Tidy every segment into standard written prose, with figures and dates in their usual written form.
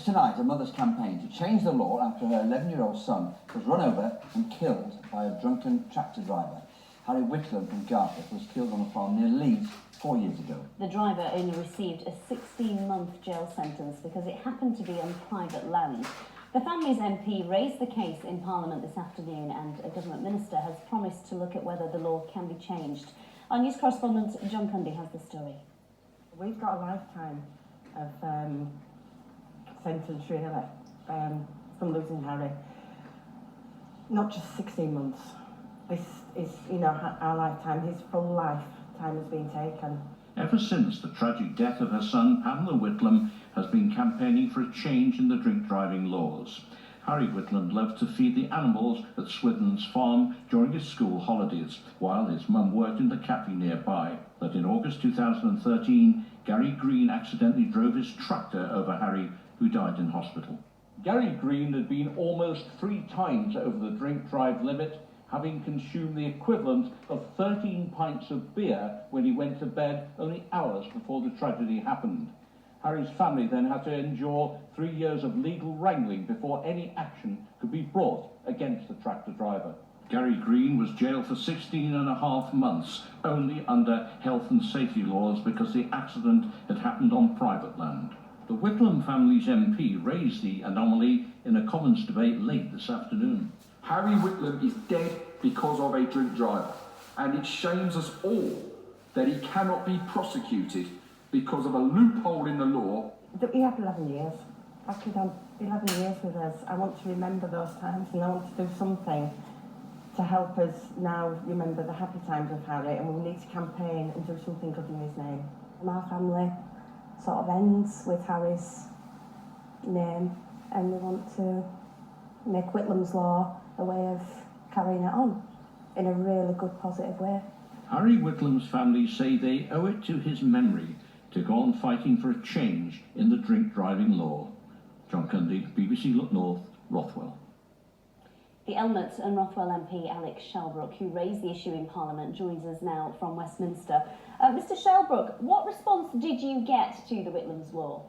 Tonight, a mother's campaign to change the law after her 11-year-old son was run over and killed by a drunken tractor driver. Harry Whitlam from Garforth was killed on a farm near Leeds 4 years ago. The driver only received a 16-month jail sentence because it happened to be on private land. The family's MP raised the case in Parliament this afternoon, and a government minister has promised to look at whether the law can be changed. Our news correspondent John Cundy has the story. We've got a lifetime of sentence really from losing Harry. Not just 16 months. This is, our lifetime. His full lifetime has been taken. Ever since the tragic death of her son, Pamela Whitlam has been campaigning for a change in the drink driving laws. Harry Whitlam loved to feed the animals at Swithin's farm during his school holidays, while his mum worked in the cafe nearby. But in August 2013, Gary Green accidentally drove his tractor over Harry, who died in hospital. Gary Green had been almost 3 times over the drink drive limit, having consumed the equivalent of 13 pints of beer when he went to bed only hours before the tragedy happened. Harry's family then had to endure 3 years of legal wrangling before any action could be brought against the tractor driver. Gary Green was jailed for 16.5 months, only under health and safety laws because the accident had happened on private land. The Whitlam family's MP raised the anomaly in a Commons debate late this afternoon. Harry Whitlam is dead because of a drink driver, and it shames us all that he cannot be prosecuted because of a loophole in the law. He had 11 years. After 11 years with us, I want to remember those times, and I want to do something to help us now remember the happy times of Harry, and we need to campaign and do something good in his name. My family sort of ends with Harry's name, and we want to make Whitlam's law a way of carrying it on in a really good, positive way. Harry Whitlam's family say they owe it to his memory to go on fighting for a change in the drink driving law. John Cundy, BBC Look North, Rothwell. The Elmet and Rothwell MP Alex Shelbrooke, who raised the issue in Parliament, joins us now from Westminster. Mr Shelbrooke, what response did you get to the Whitlam's law?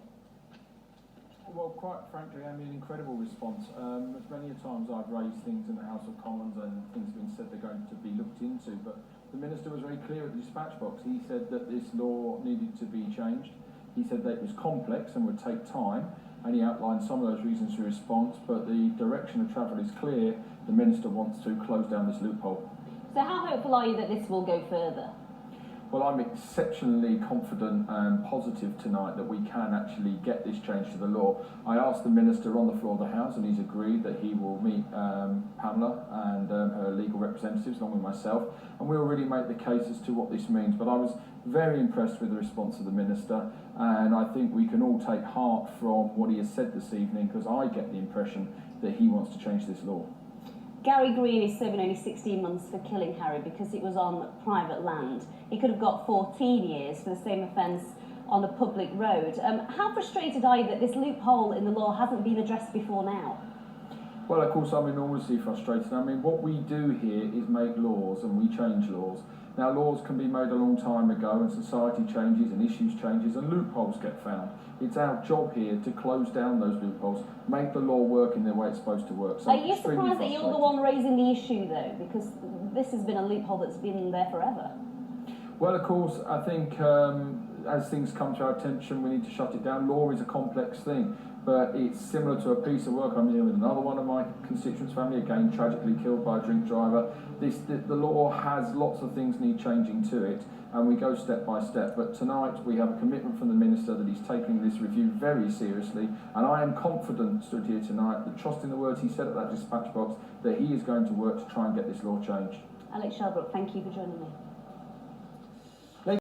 Well, quite frankly, I mean, incredible response. As many times I've raised things in the House of Commons and things have been said they're going to be looked into, but the Minister was very clear at the dispatch box. He said that this law needed to be changed. He said that it was complex and would take time, and he outlined some of those reasons for response, but the direction of travel is clear. The Minister wants to close down this loophole. So how hopeful are you that this will go further? Well, I'm exceptionally confident and positive tonight that we can actually get this change to the law. I asked the Minister on the floor of the House, and he's agreed that he will meet Pamela and her legal representatives along with myself, and we'll really make the case as to what this means. But I was very impressed with the response of the Minister, and I think we can all take heart from what he has said this evening, because I get the impression that he wants to change this law. Gary Green is serving only 16 months for killing Harry because it was on private land. He could have got 14 years for the same offence on a public road. How frustrated are you that this loophole in the law hasn't been addressed before now? Well, of course, I'm enormously frustrated. I mean, what we do here is make laws, and we change laws. Now, laws can be made a long time ago, and society changes, and issues changes, and loopholes get found. It's our job here to close down those loopholes, make the law work in the way it's supposed to work. So are you surprised that you're the one raising the issue, though? Because this has been a loophole that's been there forever. Well, of course, I think as things come to our attention, we need to shut it down. Law is a complex thing, but it's similar to a piece of work. I'm here with another one of my constituents' family, again tragically killed by a drink driver. The law has lots of things need changing to it, and we go step by step. But tonight we have a commitment from the Minister that he's taking this review very seriously, and I am confident, stood here tonight, that trusting the words he said at that dispatch box, that he is going to work to try and get this law changed. Alex Shelbrooke, thank you for joining me.